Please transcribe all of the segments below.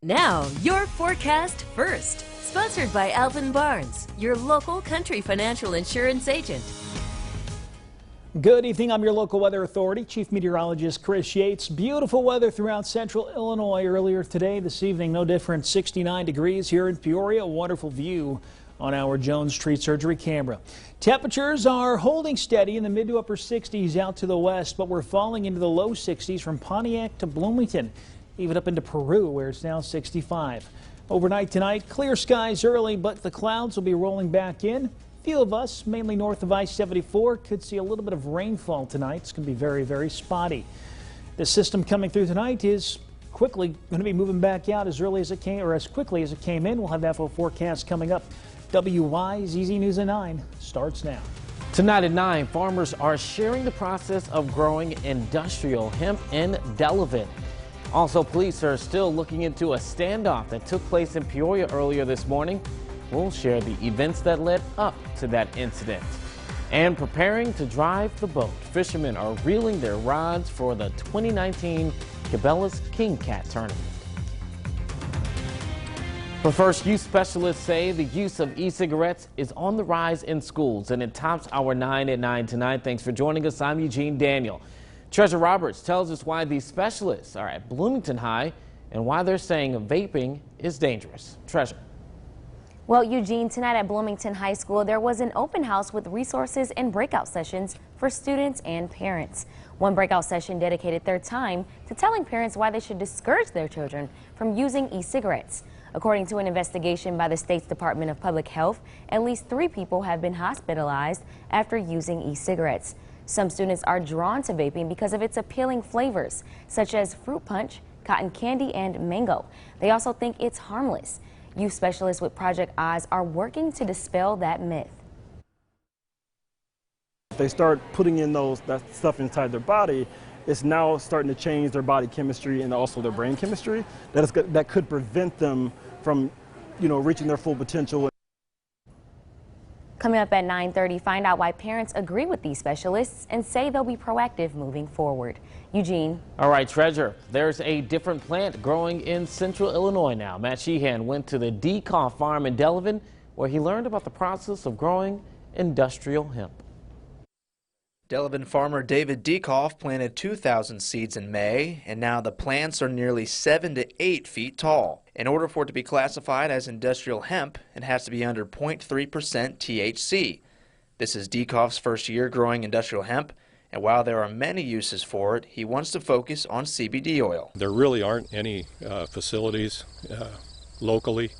Now, your forecast first. Sponsored by Alvin Barnes, your local country financial insurance agent. Good evening. I'm your local weather authority, Chief Meteorologist Chris Yates. Beautiful weather throughout central Illinois earlier today. This evening, no different. 69 degrees here in Peoria. A wonderful view on our Jones Tree Surgery camera. Temperatures are holding steady in the mid to upper 60s out to the west, but we're falling into the low 60s from Pontiac to Bloomington, even up into Peru, where it's now 65. Overnight tonight, clear skies early, but the clouds will be rolling back in. Few of us, mainly north of I-74, could see a little bit of rainfall tonight. It's going to be very, very spotty. The system coming through tonight is quickly going to be moving back out as early as it came, or as quickly as it came in. We'll have that full forecast coming up. WYZZ News at 9 starts now. Tonight at 9, farmers are sharing the process of growing industrial hemp in Delavan. Also, police are still looking into a standoff that took place in Peoria earlier this morning. We'll share the events that led up to that incident. And preparing to drive the boat, fishermen are reeling their rods for the 2019 Cabela's King Cat Tournament. But first, youth specialists say the use of e-cigarettes is on the rise in schools, and it tops our 9 at 9 tonight. Thanks for joining us. I'm Eugene Daniel. Treasure Roberts tells us why these specialists are at Bloomington High and why they're saying vaping is dangerous. Treasure. Well, Eugene, tonight at Bloomington High School, there was an open house with resources and breakout sessions for students and parents. One breakout session dedicated their time to telling parents why they should discourage their children from using e-cigarettes. According to an investigation by the state's Department of Public Health, at least 3 people have been hospitalized after using e-cigarettes. Some students are drawn to vaping because of its appealing flavors, such as fruit punch, cotton candy, and mango. They also think it's harmless. Youth specialists with Project Oz are working to dispel that myth. If they start putting in that stuff inside their body, it's now starting to change their body chemistry and also their brain chemistry. That could prevent them from, reaching their full potential. Coming up at 9:30, find out why parents agree with these specialists and say they'll be proactive moving forward. Eugene. All right, Treasure. There's a different plant growing in central Illinois now. Matt Sheehan went to the Dekoff farm in Delavan, where he learned about the process of growing industrial hemp. Delavan farmer David Dekoff planted 2,000 seeds in May, and now the plants are nearly 7 to 8 feet tall. In order for it to be classified as industrial hemp, it has to be under 0.3% THC. This is Dekoff's first year growing industrial hemp, and while there are many uses for it, he wants to focus on CBD oil. There really aren't any facilities locally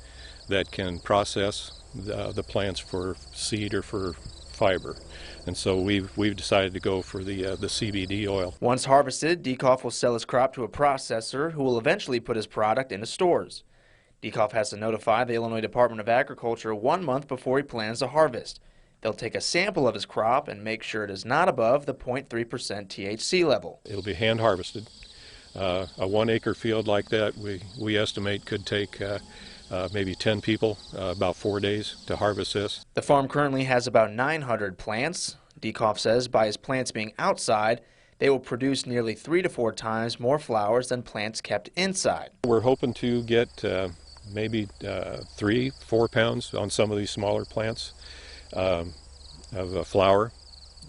that can process the plants for seed or for fiber. And so we've decided to go for the CBD oil. Once harvested, Dekoff will sell his crop to a processor who will eventually put his product into stores. Dekoff has to notify the Illinois Department of Agriculture 1 month before he plans to harvest. They'll take a sample of his crop and make sure it is not above the 0.3% THC level. It'll be hand harvested. A 1 acre field like that we estimate could take maybe 10 people, about 4 days to harvest this. The farm currently has about 900 plants. Dekoff says by his plants being outside, they will produce nearly 3 to 4 times more flowers than plants kept inside. We're hoping to get maybe 3-4 pounds on some of these smaller plants of flower,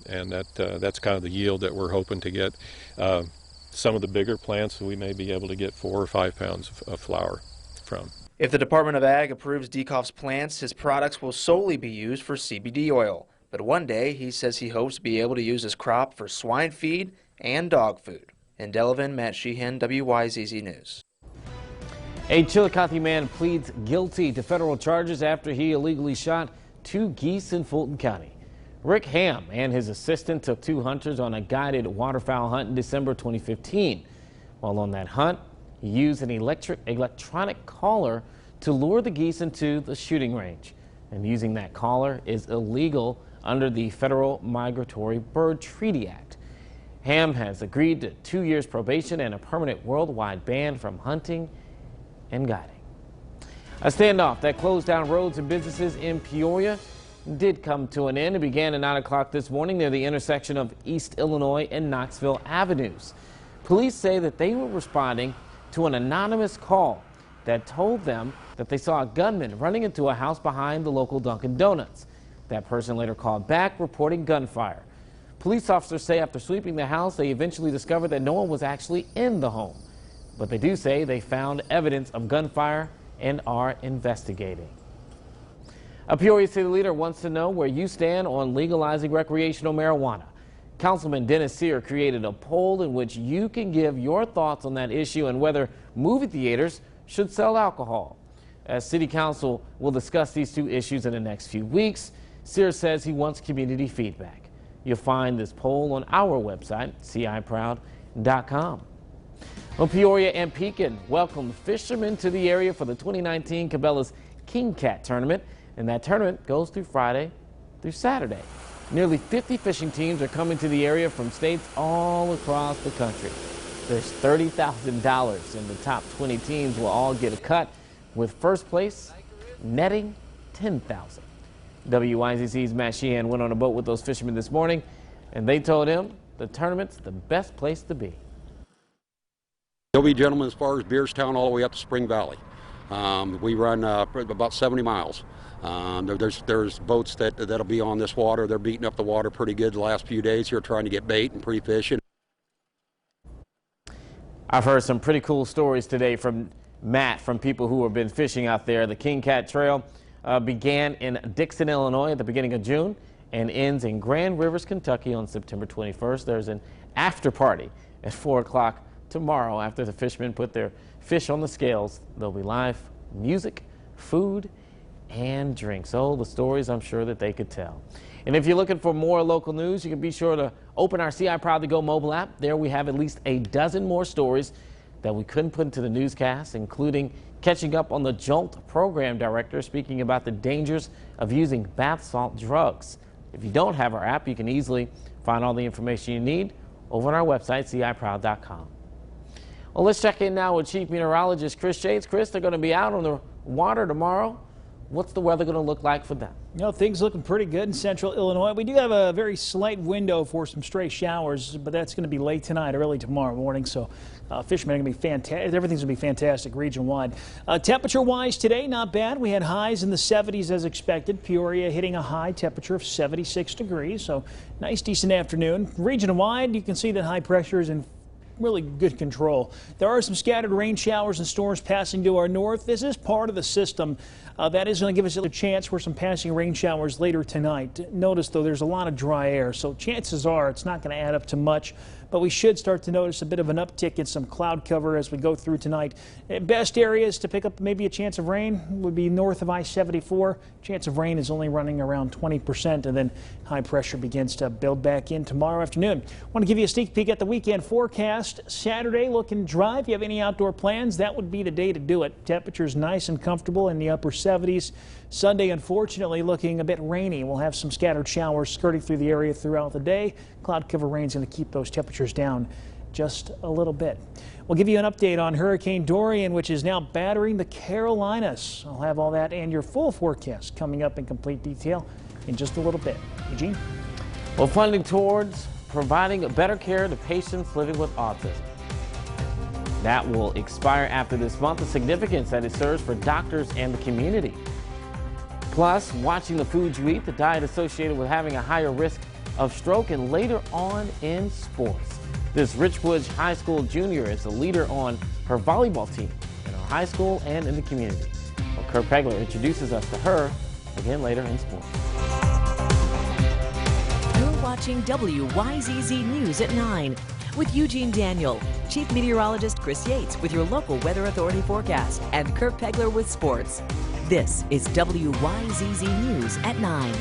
and that's kind of the yield that we're hoping to get. Some of the bigger plants we may be able to get 4 or 5 pounds of flower from. If the Department of Ag approves Dekoff's plants, his products will solely be used for CBD oil. But one day, he says he hopes to be able to use his crop for swine feed and dog food. In Delavan, Matt Sheehan, WYZZ News. A Chillicothe man pleads guilty to federal charges after he illegally shot 2 geese in Fulton County. Rick Ham and his assistant took 2 hunters on a guided waterfowl hunt in December 2015. While on that hunt, he used an electronic collar to lure the geese into the shooting range. And using that collar is illegal under the Federal Migratory Bird Treaty Act. Ham has agreed to 2 years probation and a permanent worldwide ban from hunting and guiding. A standoff that closed down roads and businesses in Peoria did come to an end. It began at 9 o'clock this morning near the intersection of East Illinois and Knoxville Avenues. Police say that they were responding to an anonymous call that told them that they saw a gunman running into a house behind the local Dunkin' Donuts. That person later called back reporting gunfire. Police officers say after sweeping the house, they eventually discovered that no one was actually in the home. But they do say they found evidence of gunfire and are investigating. A Peoria City leader wants to know where you stand on legalizing recreational marijuana. Councilman Dennis Sear created a poll in which you can give your thoughts on that issue and whether movie theaters should sell alcohol. As City Council will discuss these two issues in the next few weeks, Sear says he wants community feedback. You'll find this poll on our website, ciproud.com. Well, Peoria and Pekin welcomed fishermen to the area for the 2019 Cabela's King Cat Tournament, and that tournament goes through Friday through Saturday. Nearly 50 fishing teams are coming to the area from states all across the country. There's $30,000, and the top 20 teams will all get a cut, with first place netting $10,000. WYZZ's Matt Sheehan went on a boat with those fishermen this morning, and they told him the tournament's the best place to be. There'll be gentlemen as far as Beerstown all the way up to Spring Valley. We run about 70 miles. There's boats that'll be on this water. They're beating up the water pretty good the last few days here, trying to get bait and pre-fishing. I've heard some pretty cool stories today from Matt, from people who have been fishing out there. The King Cat Trail began in Dixon, Illinois at the beginning of June and ends in Grand Rivers, Kentucky on September 21st. There's an after party at 4 o'clock tomorrow after the fishermen put their fish on the scales. There'll be live music, food, and drinks. Oh, the stories I'm sure that they could tell. And if you're looking for more local news, you can be sure to open our CI Proud to Go mobile app. There we have at least a dozen more stories that we couldn't put into the newscast, including catching up on the JOLT program director speaking about the dangers of using bath salt drugs. If you don't have our app, you can easily find all the information you need over on our website, ciproud.com. Well, let's check in now with Chief Meteorologist Chris Yates. Chris, they're going to be out on the water tomorrow. What's the weather going to look like for them? You know, things looking pretty good in central Illinois. We do have a very slight window for some stray showers, but that's going to be late tonight, early tomorrow morning. So fishermen are going to be fantastic. Everything's going to be fantastic region-wide. Temperature-wise today, not bad. We had highs in the 70s as expected. Peoria hitting a high temperature of 76 degrees. So nice, decent afternoon. Region-wide, you can see that high pressure is in really good control. There are some scattered rain showers and storms passing to our north. This is part of the system that is going to give us a chance for some passing rain showers later tonight. Notice, though, there's a lot of dry air, so chances are it's not going to add up to much, but we should start to notice a bit of an uptick in some cloud cover as we go through tonight. Best areas to pick up maybe a chance of rain would be north of I-74. Chance of rain is only running around 20%, and then high pressure begins to build back in tomorrow afternoon. I want to give you a sneak peek at the weekend forecast. Saturday looking dry. If you have any outdoor plans, that would be the day to do it. Temperatures nice and comfortable in the upper 70s. Sunday, unfortunately, looking a bit rainy. We'll have some scattered showers skirting through the area throughout the day. Cloud cover rain is going to keep those temperatures down just a little bit. We'll give you an update on Hurricane Dorian, which is now battering the Carolinas. I'll have all that and your full forecast coming up in complete detail in just a little bit. Eugene? Well, funding towards providing better care to patients living with autism. That will expire after this month. The significance that it serves for doctors and the community. Plus, watching the foods you eat, the diet associated with having a higher risk of stroke, and later on in sports. This Richwoods High School junior is the leader on her volleyball team in our high school and in the community. Well, Kurt Pegler introduces us to her again later in sports. You're watching WYZZ News at 9 with Eugene Daniel, Chief Meteorologist Chris Yates with your local Weather Authority forecast, and Kurt Pegler with sports. This is WYZZ News at 9.